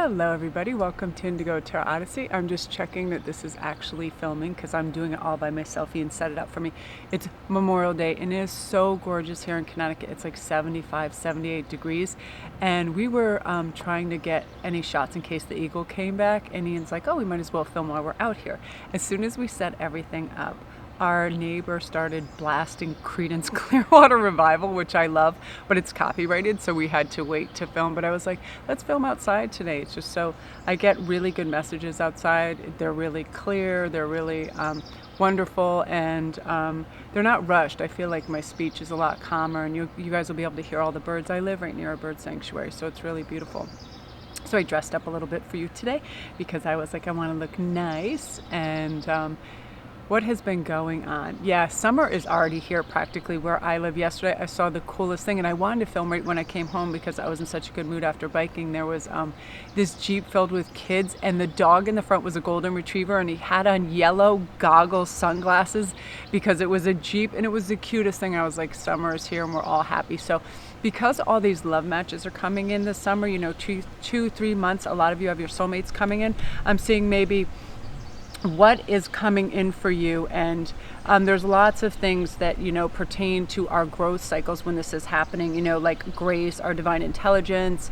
Hello everybody, welcome to Indigo Tarot Odyssey. I'm just checking that this is actually filming because I'm doing it all by myself. Ian set it up for me. It's Memorial Day and it is so gorgeous here in Connecticut. It's like 75, 78 degrees and we were trying to get any shots in case the eagle came back, and Ian's like, oh, we might as well film while we're out here. As soon as we set everything up, our neighbor started blasting Creedence Clearwater Revival, which I love, but it's copyrighted, so we had to wait to film. But I was like, let's film outside today. It's just so I get really good messages outside. They're really clear, they're really wonderful, and they're not rushed. I feel like my speech is a lot calmer, and you guys will be able to hear all the birds. I live right near a bird sanctuary, so it's really beautiful. So I dressed up a little bit for you today because I was like, I want to look nice. And what has been going on? Yeah, summer is already here practically where I live. Yesterday I saw the coolest thing, and I wanted to film right when I came home because I was in such a good mood after biking. There was this Jeep filled with kids, and the dog in the front was a golden retriever, and he had on yellow goggles, sunglasses, because it was a Jeep, and it was the cutest thing. I was like, summer is here and we're all happy. So because all these love matches are coming in this summer, you know, 2-3 months, a lot of you have your soulmates coming in. I'm seeing maybe what is coming in for you, and there's lots of things that, you know, pertain to our growth cycles when this is happening, you know, like grace, our divine intelligence,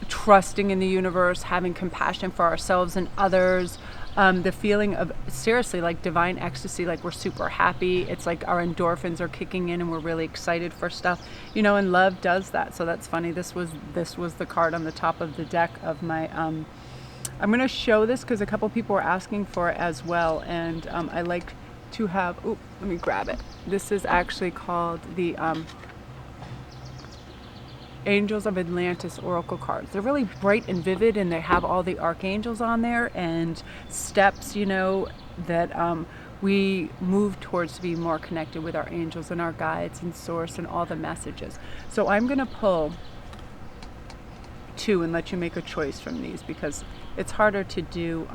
trusting in the universe, having compassion for ourselves and others, the feeling of seriously like divine ecstasy, like we're super happy. It's like our endorphins are kicking in and we're really excited for stuff, you know, and love does that. So that's funny. This was the card on the top of the deck of my I'm going to show this because a couple people were asking for it as well, and I like to have, let me grab it. This is actually called the Angels of Atlantis Oracle cards. They're really bright and vivid, and they have all the archangels on there and steps, you know, that we move towards to be more connected with our angels and our guides and source and all the messages. So I'm going to pull two and let you make a choice from these because it's harder to do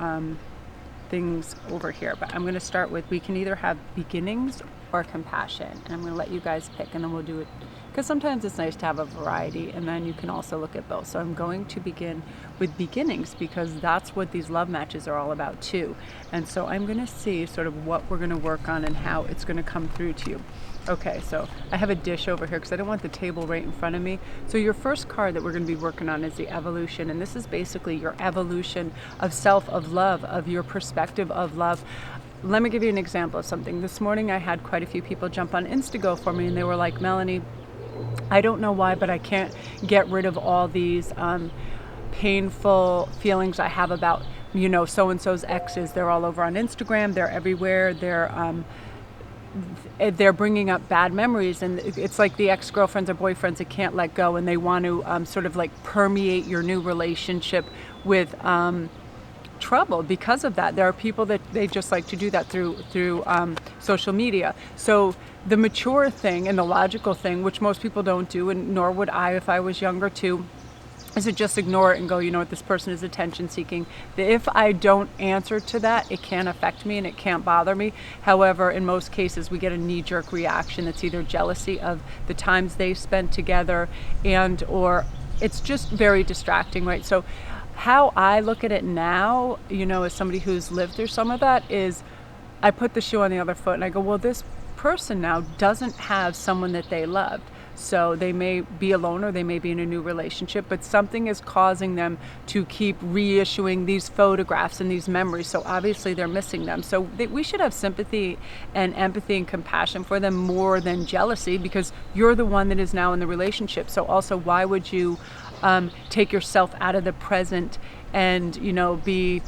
things over here. But I'm going to start with, we can either have beginnings or compassion, and I'm going to let you guys pick, and then we'll do it because sometimes it's nice to have a variety, and then you can also look at both. So I'm going to begin with beginnings because that's what these love matches are all about too. And so I'm going to see sort of what we're going to work on and how it's going to come through to you. Okay, so I have a dish over here because I don't want the table right in front of me. So your first card that we're going to be working on is the evolution, and this is basically your evolution of self, of love, of your perspective of love. Let me give you an example of something. This morning I had quite a few people jump on Instantgo for me, and they were like, Melanie, I don't know why, but I can't get rid of all these painful feelings I have about, you know, so-and-so's exes. They're all over on Instagram. They're everywhere. They're bringing up bad memories, and it's like the ex-girlfriends or boyfriends that can't let go, and they want to sort of like permeate your new relationship with trouble. Because of that, there are people that they just like to do that through social media. So the mature thing and the logical thing, which most people don't do, and nor would I if I was younger too, is to just ignore it and go, you know what, this person is attention seeking. If I don't answer to that, it can affect me and it can't bother me. However, in most cases, we get a knee-jerk reaction that's either jealousy of the times they spent together and or it's just very distracting, right? So how I look at it now, you know, as somebody who's lived through some of that, is I put the shoe on the other foot and I go, well, this person now doesn't have someone that they loved. So they may be alone or they may be in a new relationship, but something is causing them to keep reissuing these photographs and these memories. So obviously they're missing them. So we should have sympathy and empathy and compassion for them more than jealousy, because you're the one that is now in the relationship. So also, why would you take yourself out of the present and, you know, be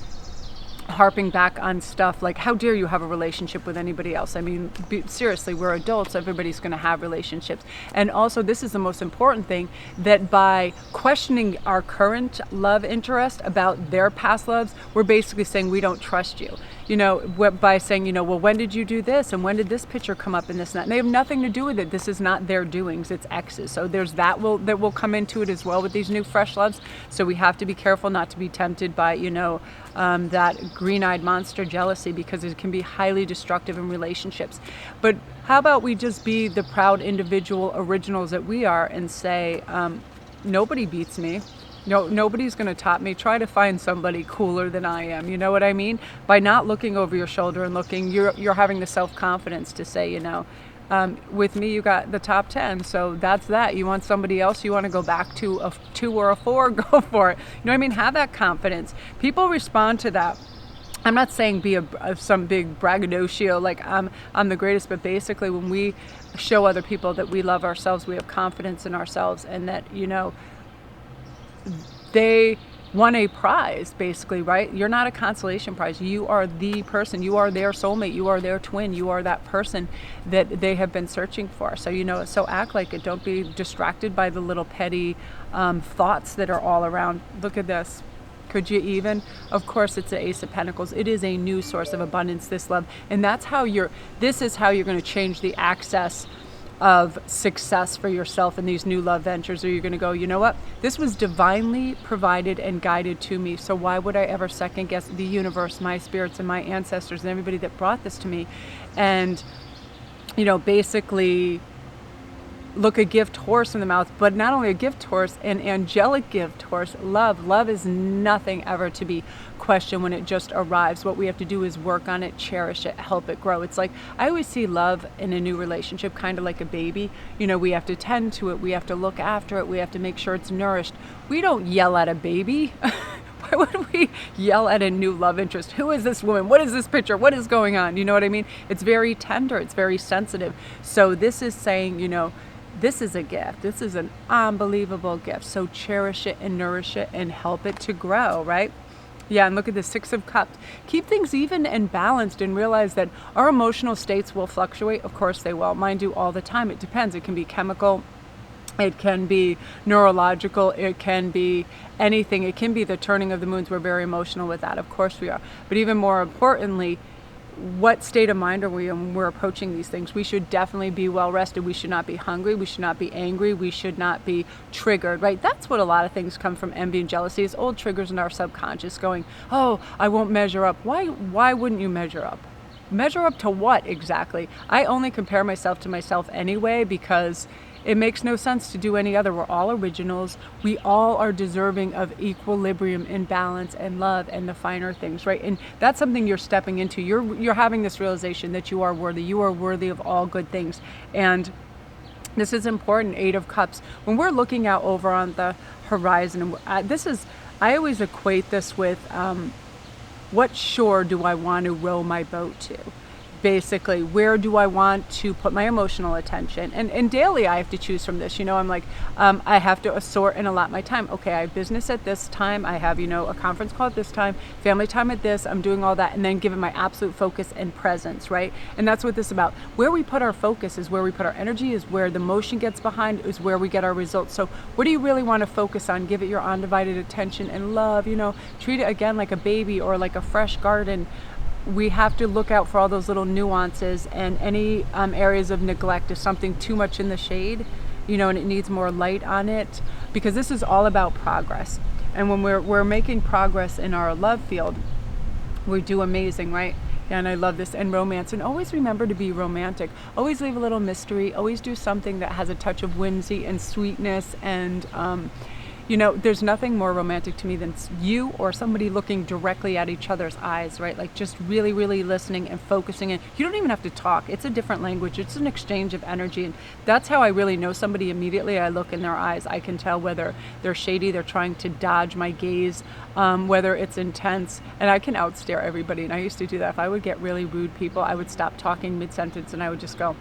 harping back on stuff like, how dare you have a relationship with anybody else? I mean, seriously, we're adults. Everybody's going to have relationships. And also, this is the most important thing, that by questioning our current love interest about their past loves, we're basically saying we don't trust you. You know, by saying, you know, well, when did you do this? And when did this picture come up in this and that? And they have nothing to do with it. This is not their doings. It's exes. So there's that will come into it as well with these new fresh loves. So we have to be careful not to be tempted by, you know, that green-eyed monster jealousy, because it can be highly destructive in relationships. But how about we just be the proud individual originals that we are and say, nobody beats me. No, nobody's going to top me. Try to find somebody cooler than I am. You know what I mean? By not looking over your shoulder and looking, you're having the self-confidence to say, with me, you got the top 10. So that's that. You want somebody else, you want to go back to a 2 or a 4, go for it. You know what I mean? Have that confidence. People respond to that. I'm not saying be some big braggadocio like I'm the greatest, but basically when we show other people that we love ourselves, we have confidence in ourselves, and that, they won a prize, basically, right? You're not a consolation prize. You are the person. You are their soulmate. You are their twin. You are that person that they have been searching for. So, so act like it. Don't be distracted by the little petty thoughts that are all around. Look at this. Could you even? Of course, it's the Ace of Pentacles. It is a new source of abundance, this love. And this is how you're going to change the access of success for yourself in these new love ventures. Or you're going to go, you know what? This was divinely provided and guided to me. So why would I ever second guess the universe, my spirits, and my ancestors, and everybody that brought this to me? And, basically look a gift horse in the mouth, but not only a gift horse, an angelic gift horse. Love is nothing ever to be questioned when it just arrives. What we have to do is work on it, cherish it, help it grow. It's like, I always see love in a new relationship kind of like a baby. We have to tend to it, we have to look after it, we have to make sure it's nourished. We don't yell at a baby. Why would we yell at a new love interest? Who is this woman? What is this picture? What is going on? You know what I mean? It's very tender, it's very sensitive. So this is saying, this is a gift. This is an unbelievable gift. So cherish it and nourish it and help it to grow, right? Yeah, and look at the 6 of Cups. Keep things even and balanced, and realize that our emotional states will fluctuate. Of course they will. Mine do all the time. It depends. It can be chemical. It can be neurological. It can be anything. It can be the turning of the moons. We're very emotional with that. Of course we are. But even more importantly, what state of mind are we in when we're approaching these things? We should definitely be well rested. We should not be hungry. We should not be angry. We should not be triggered, right? That's what a lot of things come from. Envy and jealousy is old triggers in our subconscious going, oh, I won't measure up. Why wouldn't you measure up? Measure up to what exactly? I only compare myself to myself anyway, because it makes no sense to do any other. We're all originals. We all are deserving of equilibrium and balance and love and the finer things, right? And that's something you're stepping into. You're having this realization that you are worthy. You are worthy of all good things. And this is important, 8 of Cups. When we're looking out over on the horizon, I always equate this with what shore do I want to row my boat to? Basically, where do I want to put my emotional attention? And daily I have to choose from this. I'm like, I have to assort and allot my time. Okay, I have business at this time. I have, a conference call at this time, family time at this. I'm doing all that, and then giving my absolute focus and presence, right? And that's what this is about. Where we put our focus is where we put our energy, is where the motion gets behind, is where we get our results. So what do you really want to focus on? Give it your undivided attention and love, treat it again like a baby or like a fresh garden. We have to look out for all those little nuances and any areas of neglect. If something too much in the shade, and it needs more light on it, because this is all about progress. And when we're making progress in our love field, we do amazing, right? Yeah, and I love this. And romance. And always remember to be romantic. Always leave a little mystery. Always do something that has a touch of whimsy and sweetness. And there's nothing more romantic to me than you or somebody looking directly at each other's eyes, right? Like just really, really listening and focusing. And you don't even have to talk. It's a different language. It's an exchange of energy. And that's how I really know somebody immediately. I look in their eyes. I can tell whether they're shady, they're trying to dodge my gaze, whether it's intense. And I can outstare everybody. And I used to do that. If I would get really rude people, I would stop talking mid-sentence and I would just go.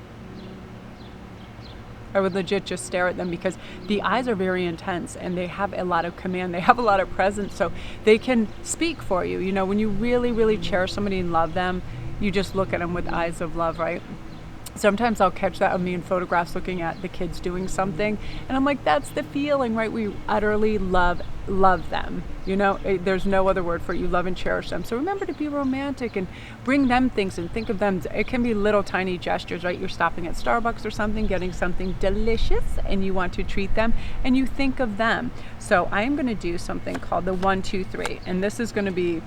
I would legit just stare at them, because the eyes are very intense and they have a lot of command. They have a lot of presence, so they can speak for you. When you really, really cherish somebody and love them, you just look at them with eyes of love, right? Sometimes I'll catch that of me in photographs looking at the kids doing something, and I'm like, that's the feeling, right? We utterly love them. There's no other word for it. You love and cherish them. So remember to be romantic and bring them things and think of them. It can be little tiny gestures, right? You're stopping at Starbucks or something, getting something delicious, and you want to treat them, and you think of them. So I am going to do something called the 1, 2, 3, and this is going to be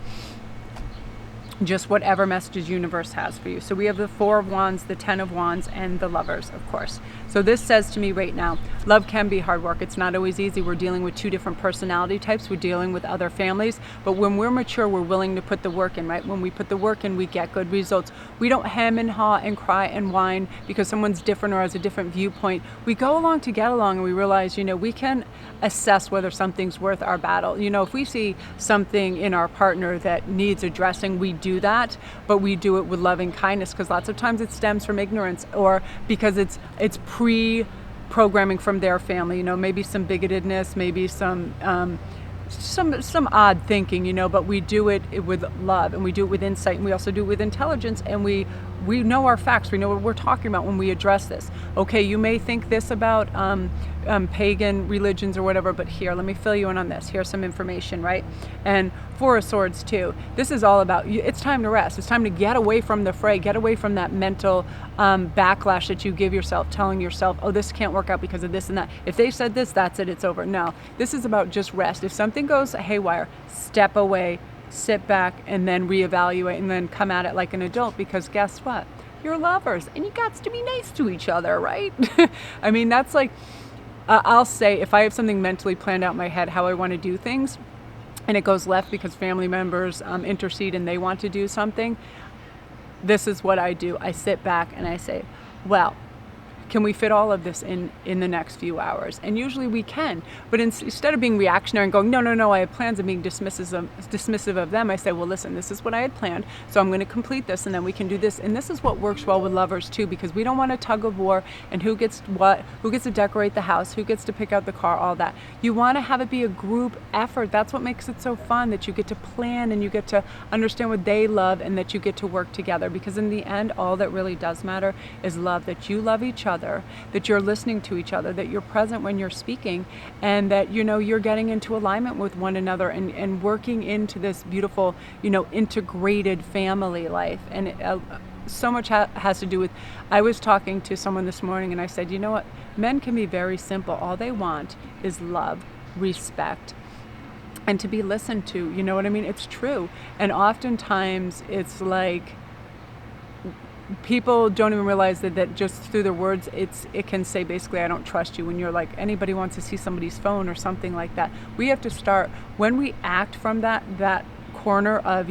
just whatever messages universe has for you. So we have the Four of Wands, the Ten of Wands, and the Lovers, of course. So this says to me right now, love can be hard work. It's not always easy. We're dealing with two different personality types. We're dealing with other families. But when we're mature, we're willing to put the work in, right? When we put the work in, we get good results. We don't hem and haw and cry and whine because someone's different or has a different viewpoint. We go along to get along, and we realize, we can assess whether something's worth our battle. If we see something in our partner that needs addressing, we do that, but we do it with loving kindness, because lots of times it stems from ignorance, or because it's pre-programming from their family, maybe some bigotedness, maybe some odd thinking, but we do it with love, and we do it with insight, and we also do it with intelligence, and we know our facts. We know what we're talking about when we address this. Okay, you may think this about pagan religions or whatever, but here, let me fill you in on this. Here's some information, right? And Four of Swords too. This is all about, it's time to rest. It's time to get away from the fray, get away from that mental backlash that you give yourself, telling yourself, oh, this can't work out because of this and that. If they said this, that's it, it's over. No, this is about just rest. If something goes haywire, step away, sit back, and then reevaluate, and then come at it like an adult, because guess what? You're lovers, and you got to be nice to each other, right? I mean, that's like, I'll say, if I have something mentally planned out in my head how I want to do things, and it goes left because family members intercede and they want to do something, this is what I do. I sit back and I say, well, can we fit all of this in the next few hours? And usually we can. But instead of being reactionary and going, no, I have plans, and being dismissive of them, I say, well, listen, this is what I had planned, so I'm going to complete this, and then we can do this. And this is what works well with lovers too, because we don't want a tug of war and who gets what, who gets to decorate the house, who gets to pick out the car, all that. You want to have it be a group effort. That's what makes it so fun, that you get to plan and you get to understand what they love, and that you get to work together. Because in the end, all that really does matter is love, that you love each other, that you're listening to each other, that you're present when you're speaking, and that you're getting into alignment with one another, and working into this beautiful integrated family life. And so much has to do with, I was talking to someone this morning and I said, you know what, men can be very simple. All they want is love, respect, and to be listened to. You know what I mean? It's true. And oftentimes it's like, people don't even realize that just through their words, it can say basically, I don't trust you. When you're like, anybody wants to see somebody's phone or something like that. We have to start, when we act from that corner of,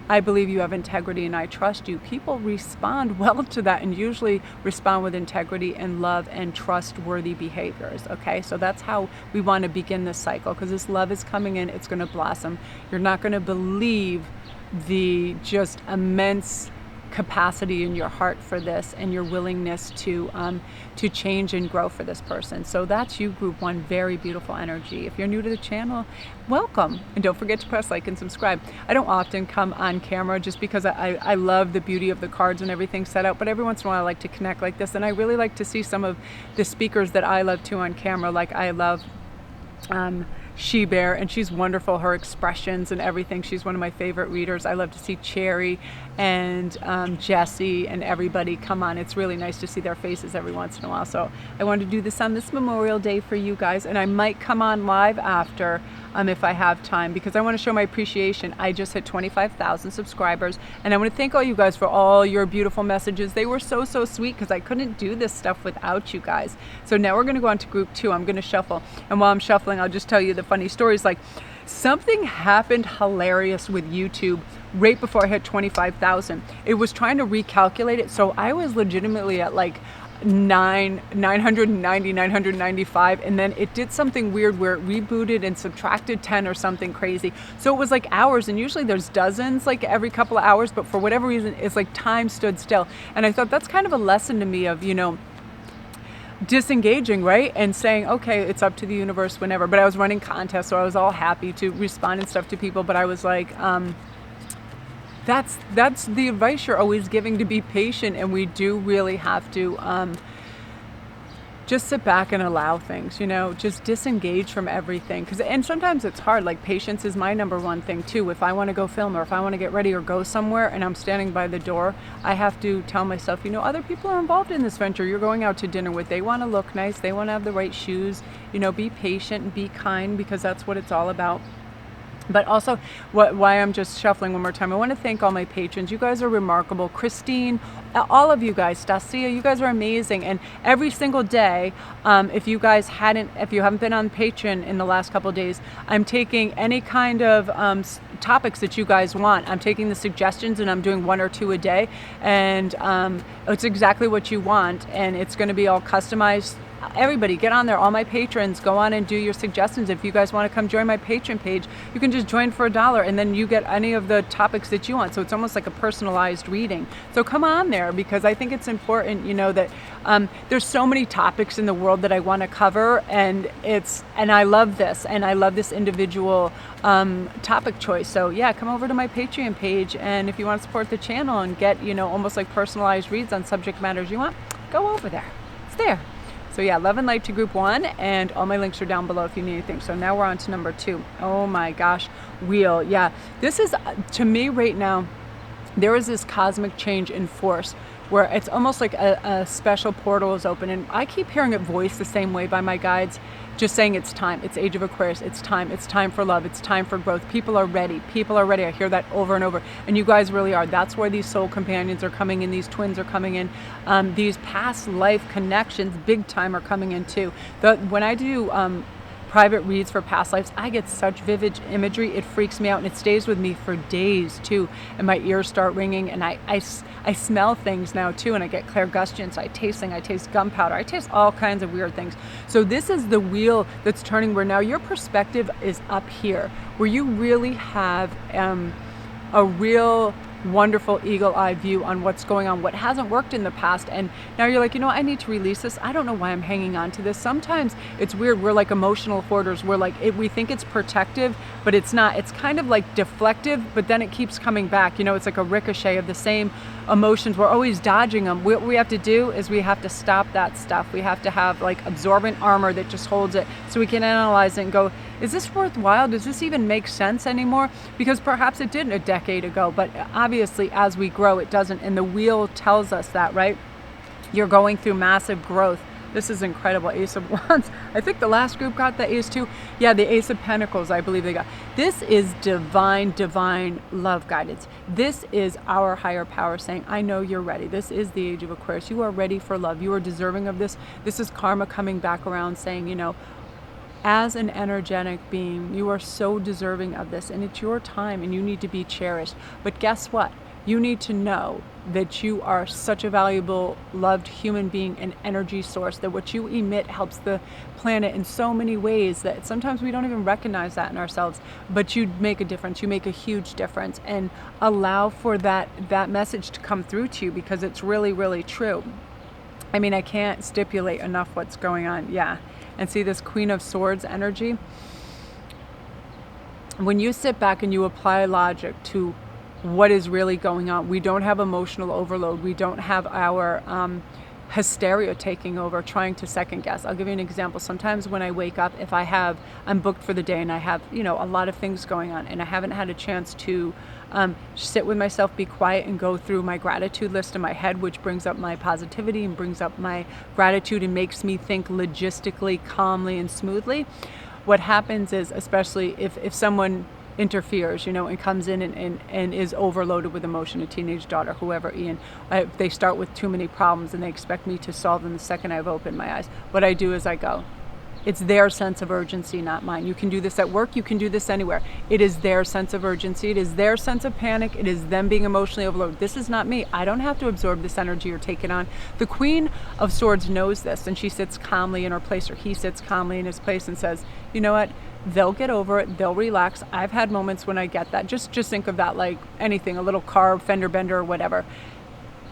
I believe you have integrity and I trust you, people respond well to that, and usually respond with integrity and love and trustworthy behaviors. Okay, so that's how we want to begin this cycle, because this love is coming in, it's going to blossom. You're not going to believe the just immense capacity in your heart for this, and your willingness to change and grow for this person. So that's you, group one. Very beautiful energy. If you're new to the channel, welcome, and don't forget to press like and subscribe. I don't often come on camera just because I love the beauty of the cards and everything set out, but every once in a while I like to connect like this, and I really like to see some of the speakers that I love too on camera. Like I love She Bear, and she's wonderful, her expressions and everything. She's one of my favorite readers. I love to see Cherry and Jesse and everybody come on. It's really nice to see their faces every once in a while. So I wanted to do this on this Memorial Day for you guys, and I might come on live after if I have time, because I want to show my appreciation. I just hit 25,000 subscribers, and I want to thank all you guys for all your beautiful messages. They were so sweet, because I couldn't do this stuff without you guys. So now we're going to go on to group two. I'm going to shuffle, and while I'm shuffling, I'll just tell you the funny stories. Like, something happened hilarious with YouTube right before I hit 25,000. It was trying to recalculate it, so I was legitimately at like 990, 995, and then it did something weird where it rebooted and subtracted 10 or something crazy. So it was like hours, and usually there's dozens like every couple of hours, but for whatever reason, it's like time stood still. And I thought that's kind of a lesson to me of, disengaging, right? And saying, okay, it's up to the universe whenever. But I was running contests, so I was all happy to respond and stuff to people, but I was like, that's the advice you're always giving, to be patient, and we do really have to just sit back and allow things, just disengage from everything. And sometimes it's hard. Like, patience is my number one thing too. If I want to go film, or if I want to get ready or go somewhere and I'm standing by the door, I have to tell myself, other people are involved in this venture you're going out to dinner with. They want to look nice, they want to have the right shoes, be patient and be kind, because that's what it's all about. But also, why I'm just shuffling one more time, I want to thank all my patrons. You guys are remarkable. Christine, all of you guys, Stacia, you guys are amazing. And every single day, if you haven't been on Patreon in the last couple of days, I'm taking any kind of topics that you guys want. I'm taking the suggestions and I'm doing 1 or 2 a day. And it's exactly what you want. And it's going to be all customized. Everybody get on there, all my patrons, go on and do your suggestions. If you guys want to come join my Patreon page, you can just join for $1 and then you get any of the topics that you want. So it's almost like a personalized reading. So come on there, because I think it's important, that there's so many topics in the world that I want to cover, and I love this, and I love this individual topic choice. So yeah, come over to my Patreon page, and if you want to support the channel and get, almost like personalized reads on subject matters you want, go over there. It's there. So yeah, love and light to group 1, and all my links are down below if you need anything. So now we're on to number 2. Oh my gosh, wheel. Yeah, this is, to me right now, there is this cosmic change in force where it's almost like a special portal is open. And I keep hearing it voiced the same way by my guides, just saying it's time. It's Age of Aquarius. It's time for love. It's time for growth. People are ready. People are ready. I hear that over and over. And you guys really are. That's where these soul companions are coming in. These twins are coming in. These past life connections, big time, are coming in too. When I do private reads for past lives, I get such vivid imagery, it freaks me out, and it stays with me for days too, and my ears start ringing, and I smell things now too, and I get clairgustance, I taste gunpowder, I taste all kinds of weird things. So this is the wheel that's turning, where now your perspective is up here, where you really have a real wonderful eagle-eye view on what's going on, what hasn't worked in the past, and now you're like, I need to release this. I don't know why I'm hanging on to this. Sometimes it's weird. We're like emotional hoarders. We're like, we think it's protective, but it's not. It's kind of like deflective, but then it keeps coming back. It's like a ricochet of the same emotions. We're always dodging them. What we have to do is we have to stop that stuff. We have to have like absorbent armor that just holds it, so we can analyze it and go, is this worthwhile? Does this even make sense anymore? Because perhaps it didn't a decade ago, but obviously as we grow, it doesn't. And the wheel tells us that, right? You're going through massive growth. This is incredible. Ace of Wands. I think the last group got the Ace too. Yeah, the Ace of Pentacles, I believe they got. This is divine love guidance. This is our higher power saying, I know you're ready. This is the Age of Aquarius. You are ready for love. You are deserving of this. This is karma coming back around saying, as an energetic being, you are so deserving of this, and it's your time, and you need to be cherished. But guess what? You need to know that you are such a valuable, loved human being and energy source, that what you emit helps the planet in so many ways that sometimes we don't even recognize that in ourselves. But you make a difference. You make a huge difference, and allow for that message to come through to you, because it's really, really true. I mean, I can't stipulate enough what's going on. Yeah. And see this Queen of Swords energy? When you sit back and you apply logic to what is really going on, we don't have emotional overload. We don't have our hysteria taking over, trying to second guess. I'll give you an example. Sometimes when I wake up, if I'm booked for the day and I have, a lot of things going on, and I haven't had a chance to sit with myself, be quiet, and go through my gratitude list in my head, which brings up my positivity and brings up my gratitude and makes me think logistically, calmly, and smoothly. What happens is, especially if someone interferes, and comes in and is overloaded with emotion, a teenage daughter, whoever, Ian, they start with too many problems and they expect me to solve them the second I've opened my eyes. What I do is I go, it's their sense of urgency, not mine. You can do this at work. You can do this anywhere. It is their sense of urgency. It is their sense of panic. It is them being emotionally overloaded. This is not me. I don't have to absorb this energy or take it on. The Queen of Swords knows this, and she sits calmly in her place, or he sits calmly in his place and says, you know what? They'll get over it. They'll relax. I've had moments when I get that. Just think of that like anything, a little car fender bender or whatever.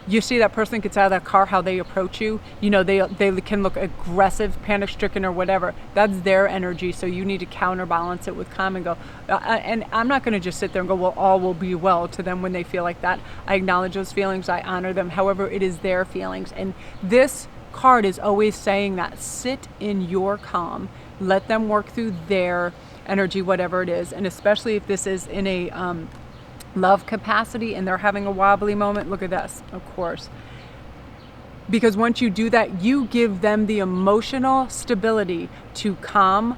You see that person gets out of that car, how they approach you, they can look aggressive, panic stricken, or whatever. That's their energy. So you need to counterbalance it with calm and go, and I'm not going to just sit there and go, well, all will be well to them when they feel like that. I acknowledge those feelings. I honor them. However, it is their feelings. And this card is always saying that. Sit in your calm. Let them work through their energy, whatever it is. And especially if this is in a love capacity and they're having a wobbly moment, look at this, of course. Because once you do that, you give them the emotional stability to calm,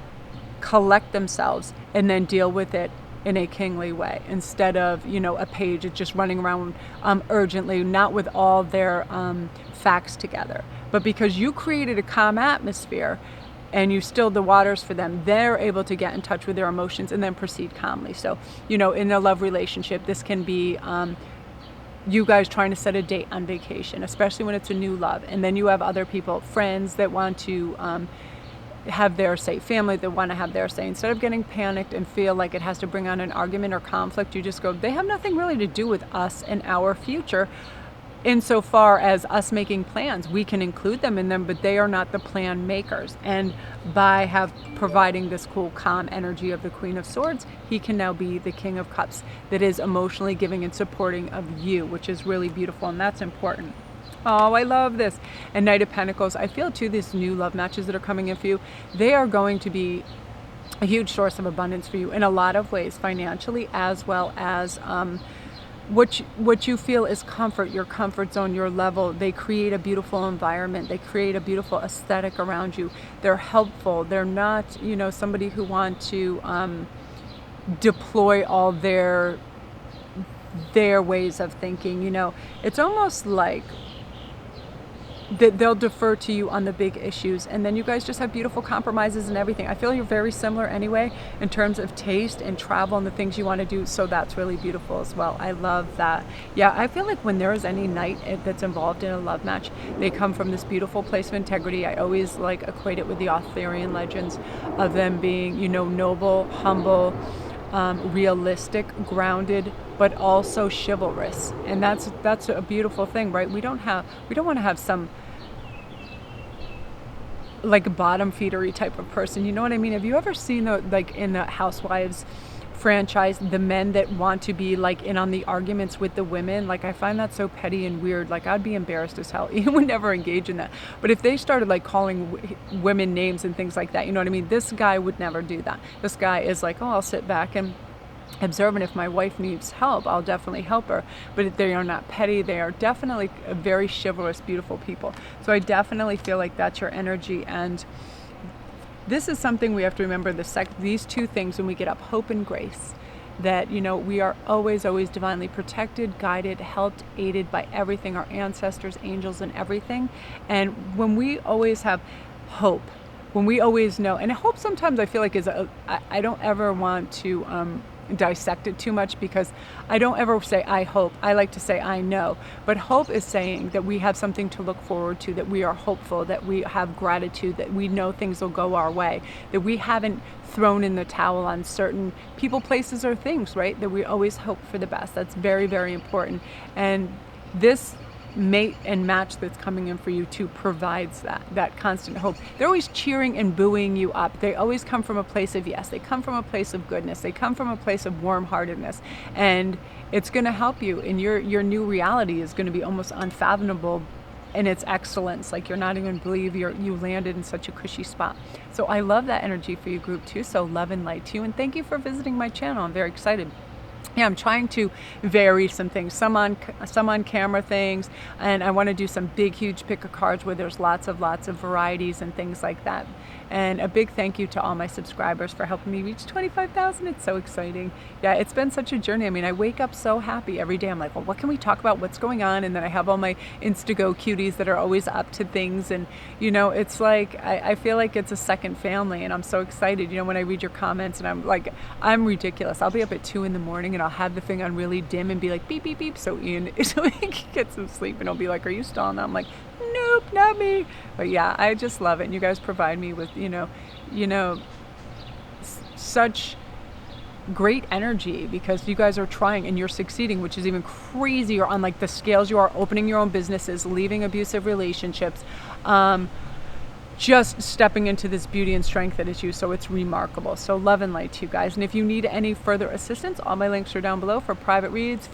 collect themselves, and then deal with it in a kingly way, instead of, a page it's just running around urgently, not with all their facts together. But because you created a calm atmosphere and you stilled the waters for them, they're able to get in touch with their emotions and then proceed calmly. So, in a love relationship, this can be you guys trying to set a date on vacation, especially when it's a new love. And then you have other people, friends that want to have their say, family that want to have their say. Instead of getting panicked and feel like it has to bring on an argument or conflict, you just go, they have nothing really to do with us and our future. Insofar as us making plans, we can include them in them, but they are not the plan makers. And by providing this cool, calm energy of the Queen of Swords, he can now be the King of Cups that is emotionally giving and supporting of you, which is really beautiful, and that's important. Oh, I love this. And Knight of Pentacles, I feel too, these new love matches that are coming in for you, they are going to be a huge source of abundance for you in a lot of ways, financially, as well as what you feel is comfort, your comfort zone, your level. They create a beautiful environment. They create a beautiful aesthetic around you. They're helpful. They're not, somebody who want to deploy all their ways of thinking. It's almost like that they'll defer to you on the big issues, and then you guys just have beautiful compromises and everything. I feel you're very similar anyway in terms of taste and travel and the things you want to do, so that's really beautiful as well. I love that. Yeah, I feel like when there is any knight that's involved in a love match, they come from this beautiful place of integrity. I always equate it with the Arthurian legends of them being, noble, humble, realistic, grounded, but also chivalrous. And that's a beautiful thing, right? We don't want to have some bottom feedery type of person. You know what I mean? Have you ever seen in the Housewives franchise, the men that want to be in on the arguments with the women? I find that so petty and weird. I'd be embarrassed as hell. You would never engage in that. But if they started calling women names and things like that, you know what I mean? This guy would never do that. This guy is I'll sit back and observe, and if my wife needs help, I'll definitely help her. But they are not petty. They are definitely a very chivalrous, beautiful people. So I definitely feel like that's your energy. And this is something we have to remember, these two things when we get up, hope and grace, that, we are always divinely protected, guided, helped, aided by everything, our ancestors, angels, and everything. And when we always have hope, when we always know, and hope sometimes I feel like I don't ever want to dissect it too much, because I don't ever say I hope. I like to say I know. But hope is saying that we have something to look forward to, that we are hopeful, that we have gratitude, that we know things will go our way, that we haven't thrown in the towel on certain people, places, or things, right? That we always hope for the best. That's very, very important. And this mate and match that's coming in for you too provides that constant hope. They're always cheering and buoying you up. They always come from a place of yes. They come from a place of goodness. They come from a place of warm-heartedness, and it's going to help you. And your new reality is going to be almost unfathomable in its excellence. You're not even believe you landed in such a cushy spot. So I love that energy for you, group 2. So love and light to you, and thank you for visiting my channel. I'm very excited. Yeah, I'm trying to vary some things, some on camera things, and I want to do some big, huge pick of cards where there's lots of varieties and things like that. And a big thank you to all my subscribers for helping me reach 25,000. It's so exciting. Yeah, it's been such a journey. I mean, I wake up so happy every day. I'm like, well, what can we talk about? What's going on? And then I have all my Instantgo cuties that are always up to things. And, it's I feel like it's a second family, and I'm so excited, when I read your comments, and I'm ridiculous. I'll be up at 2 a.m. and I'll have the thing on really dim and be like, beep, beep, beep. So Ian, so he can get some sleep, and he'll be like, are you still on that? I'm like, nope, not me. But yeah, I just love it. And you guys provide me with, such great energy, because you guys are trying and you're succeeding, which is even crazier on the scales you are, opening your own businesses, leaving abusive relationships, just stepping into this beauty and strength that is you. So it's remarkable. So love and light to you guys. And if you need any further assistance, all my links are down below for private reads, if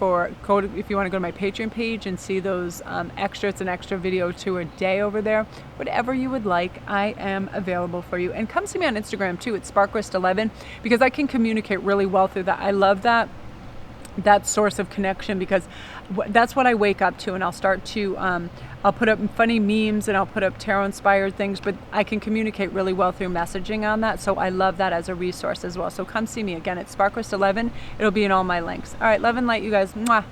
you want to go to my Patreon page and see those it's an extra video to a day over there. Whatever you would like, I am available for you. And come see me on Instagram too. It's Sparkrist11, because I can communicate really well through that. I love that that source of connection, because that's what I wake up to. And I'll start to I'll put up funny memes and I'll put up tarot inspired things, but I can communicate really well through messaging on that. So I love that as a resource as well. So come see me again at Sparquest 11. It'll be in all my links. All right, love and light, you guys. Mwah.